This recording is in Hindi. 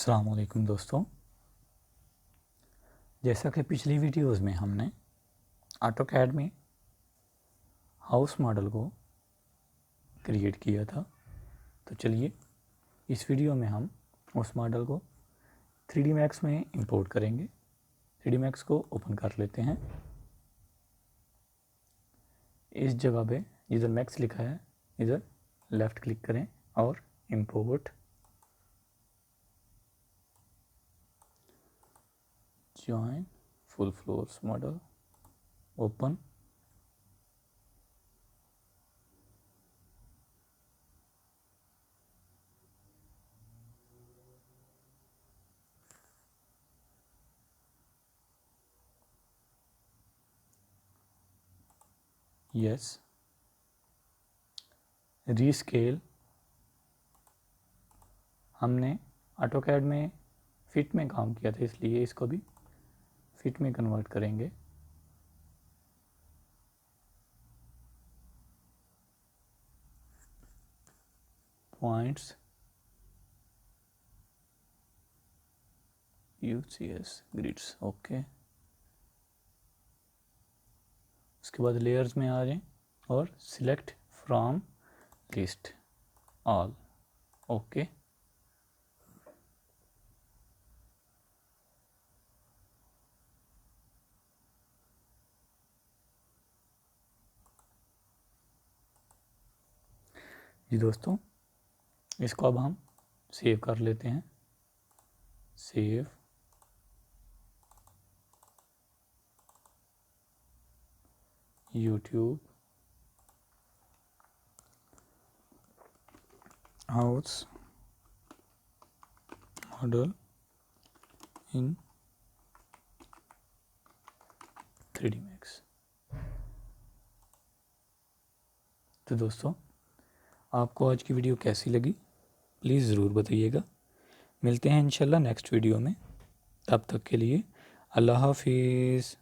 अस्सलाम वालेकुम दोस्तों, जैसा कि पिछली वीडियोस में हमने ऑटोकैड में हाउस मॉडल को क्रिएट किया था, तो चलिए इस वीडियो में हम उस मॉडल को 3D Max में इंपोर्ट करेंगे। 3D Max को ओपन कर लेते हैं। इस जगह पे इधर मैक्स लिखा है, इधर लेफ़्ट क्लिक करें और import join full floors model open. Yes, rescale हमने ऑटोकैड में फिट में काम किया था, इसलिए इसको भी फिट में कन्वर्ट करेंगे। Points UCS grids, okay. उसके बाद लेयर्स में आ जाएं और select from list all, okay. जी दोस्तों, इसको अब हम सेव कर लेते हैं। Save, YouTube house model in 3D Max। तो दोस्तों, आपको आज की वीडियो कैसी लगी प्लीज़ ज़रूर बताइएगा। मिलते हैं इंशाल्लाह नेक्स्ट वीडियो में, तब तक के लिए अल्लाह हाफिज़।